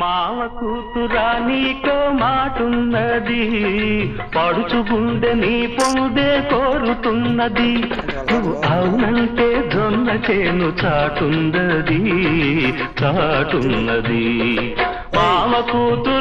మావ కూతురా నీకో మాటున్నది, పడుచు గుండె నీ పొందే కోరుతున్నది. నువ్వు అవునంటే జొన్న చేను చాటున్నది చాటున్నది. మావ కూతురు